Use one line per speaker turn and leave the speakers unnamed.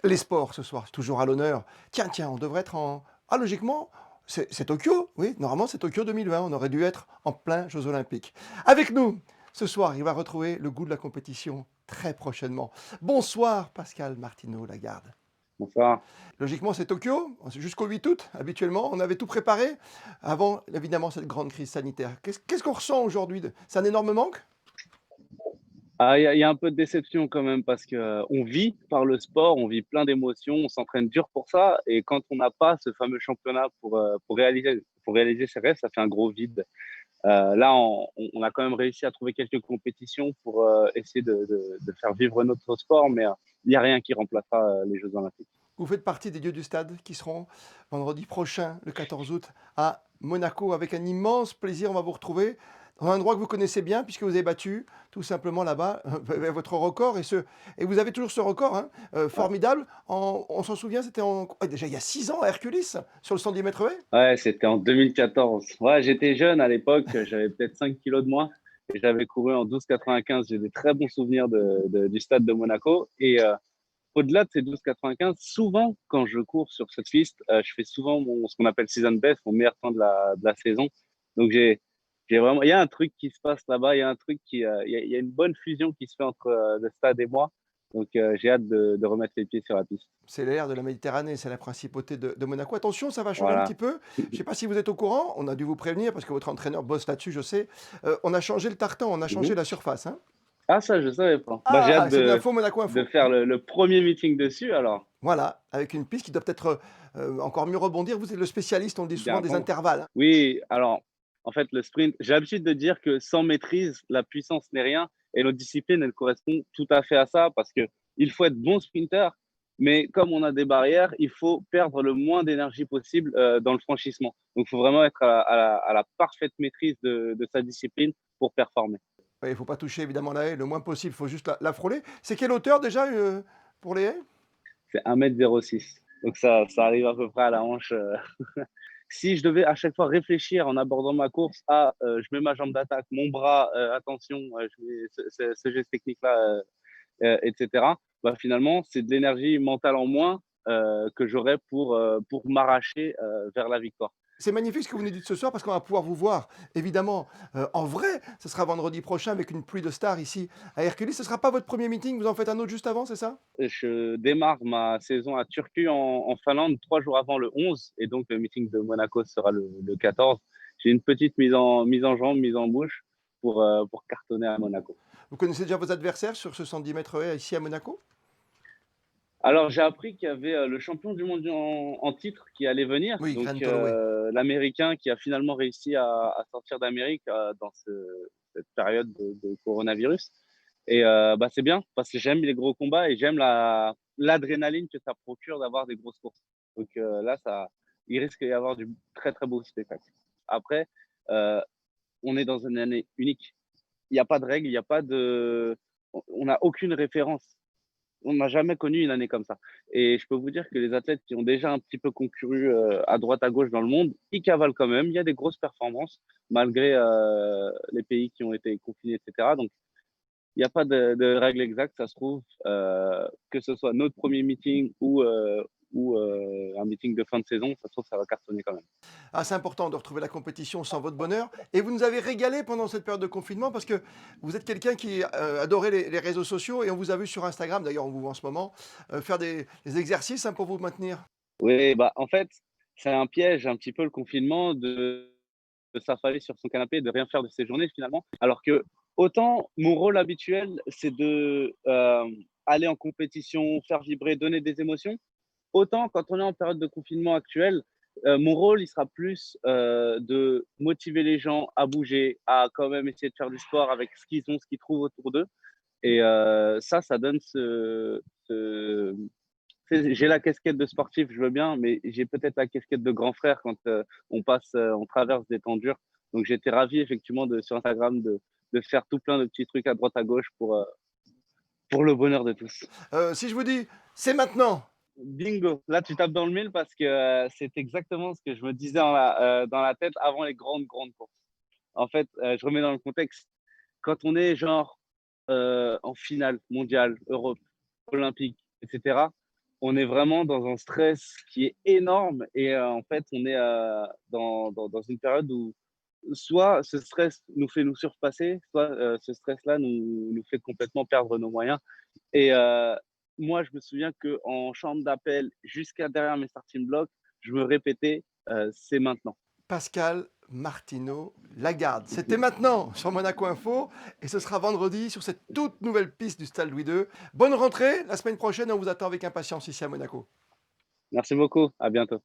Les sports ce soir, toujours à l'honneur. Tiens, on devrait être en ah logiquement, c'est Tokyo, oui, normalement c'est Tokyo 2020, on aurait dû être en plein Jeux olympiques. Avec nous, ce soir, il va retrouver le goût de la compétition très prochainement. Bonsoir Pascal Martineau Lagarde.
Bonsoir.
Logiquement, c'est Tokyo, c'est jusqu'au 8 août, habituellement. On avait tout préparé avant, évidemment, cette grande crise sanitaire. Qu'est-ce qu'on ressent aujourd'hui? C'est un énorme manque?
Il y a un peu de déception quand même parce que on vit par le sport, on vit plein d'émotions, on s'entraîne dur pour ça et quand on n'a pas ce fameux championnat pour réaliser ses rêves, ça fait un gros vide. Là, on a quand même réussi à trouver quelques compétitions pour essayer de faire vivre notre sport, mais il n'y a rien qui remplacera les Jeux olympiques.
Vous faites partie des dieux du stade qui seront vendredi prochain, le 14 août, à Monaco. Avec un immense plaisir, on va vous retrouver dans un endroit que vous connaissez bien, puisque vous avez battu tout simplement là-bas votre record. Et vous avez toujours ce record hein,
Ouais.
formidable. On s'en souvient, c'était déjà il y a 6 ans à Hercules, sur le 110 mètres haies.
Ouais, c'était en 2014. Ouais, j'étais jeune à l'époque, j'avais peut-être 5 kilos de moins et j'avais couru en 12,95. J'ai des très bons souvenirs du stade de Monaco. Et au-delà de ces 12,95, souvent quand je cours sur cette piste, je fais souvent ce qu'on appelle season best, mon meilleur temps de la saison. Donc j'ai vraiment, il y a un truc qui se passe là-bas, il y a un truc il y a une bonne fusion qui se fait entre le stade et moi. Donc j'ai hâte de remettre les pieds sur la piste.
C'est l'air de la Méditerranée, c'est la principauté de Monaco. Attention, ça va changer un petit
Voilà.
peu. Je ne sais pas si vous êtes au courant, on a dû vous prévenir parce que votre entraîneur bosse là-dessus, je sais. On a changé le tartan, on a changé
Mhm.
la surface. Hein.
Ah, ça, je savais pas. Bah, j'ai hâte
Ah, c'est une
de,
info Monaco
de
Info.
faire le premier meeting dessus, alors,
Voilà, avec une piste qui doit peut-être encore mieux rebondir. Vous êtes le spécialiste, on le dit
bien
souvent, des
attendre.
intervalles. Hein.
Oui, alors, en fait, le sprint, j'ai l'habitude de dire que sans maîtrise, la puissance n'est rien. Et notre discipline, elle correspond tout à fait à ça parce que il faut être bon sprinter, mais comme on a des barrières, il faut perdre le moins d'énergie possible dans le franchissement. Donc, il faut vraiment être à la parfaite maîtrise de sa discipline pour performer.
Il ne faut pas toucher évidemment la haie le moins possible, il faut juste la frôler. C'est quelle hauteur déjà pour les haies?
C'est 1,06 m. Donc, ça arrive à peu près à la hanche. Si je devais à chaque fois réfléchir en abordant ma course à je mets ma jambe d'attaque, mon bras, attention, je mets ce geste technique-là, etc., bah, finalement, c'est de l'énergie mentale en moins que j'aurais pour m'arracher vers la victoire.
C'est magnifique ce que vous nous dites ce soir parce qu'on va pouvoir vous voir, évidemment, en vrai. Ce sera vendredi prochain avec une pluie de stars ici à Hercules. Ce ne sera pas votre premier meeting, vous en faites un autre juste avant, c'est ça?
Je démarre ma saison à Turku en Finlande 3 jours avant le 11 et donc le meeting de Monaco sera le 14. J'ai une petite mise en jambe, mise en bouche pour cartonner à Monaco.
Vous connaissez déjà vos adversaires sur ce 110 mètres haies ici à Monaco?
Alors, j'ai appris qu'il y avait le champion du monde en titre qui allait venir,
Oui,
donc
Grant Holloway.
l'Américain qui a finalement réussi à sortir d'Amérique dans cette période de coronavirus. Et bah, c'est bien parce que j'aime les gros combats et j'aime l'adrénaline que ça procure d'avoir des grosses courses. Donc là, il risque d'y avoir du très très beau spectacle. Après, euh, on est dans une année unique. Il n'y a pas de règles, il n'y a pas de, on n'a aucune référence, on n'a jamais connu une année comme ça. Et je peux vous dire que les athlètes qui ont déjà un petit peu concouru à droite à gauche dans le monde, ils cavalent quand même. Il y a des grosses performances malgré les pays qui ont été confinés, etc. Donc, il n'y a pas de règle exacte, ça se trouve, que ce soit notre premier meeting ou un meeting de fin de saison, ça se trouve, ça va cartonner quand même.
Ah, c'est important de retrouver la compétition sans votre bonheur. Et vous nous avez régalé pendant cette période de confinement parce que vous êtes quelqu'un qui adorait les réseaux sociaux et on vous a vu sur Instagram, d'ailleurs on vous voit en ce moment, faire des exercices hein, pour vous maintenir.
Oui, bah, en fait, c'est un piège un petit peu le confinement de s'affaler sur son canapé et de rien faire de ses journées finalement. Alors que autant mon rôle habituel, c'est de aller en compétition, faire vibrer, donner des émotions, autant quand on est en période de confinement actuelle, mon rôle, il sera plus de motiver les gens à bouger, à quand même essayer de faire du sport avec ce qu'ils ont, ce qu'ils trouvent autour d'eux. Et ça donne j'ai la casquette de sportif, je veux bien, mais j'ai peut-être la casquette de grand frère quand on traverse des temps durs. Donc j'étais ravi effectivement sur Instagram de faire tout plein de petits trucs à droite à gauche pour le bonheur de tous.
Si je vous dis, c'est maintenant.
Bingo, là tu tapes dans le mille parce que c'est exactement ce que je me disais dans la tête avant les grandes, grandes courses. En fait, je remets dans le contexte, quand on est genre en finale mondiale, Europe, olympique, etc., on est vraiment dans un stress qui est énorme et en fait, on est, dans une période où soit ce stress nous fait nous surpasser, soit, ce stress-là nous fait complètement perdre nos moyens et moi, je me souviens qu'en chambre d'appel jusqu'à derrière mes starting blocks, je me répétais, «C'est maintenant».
Pascal Martino Lagarde. C'était maintenant sur Monaco Info et ce sera vendredi sur cette toute nouvelle piste du Stade Louis II. Bonne rentrée, la semaine prochaine, on vous attend avec impatience ici à Monaco.
Merci beaucoup, à bientôt.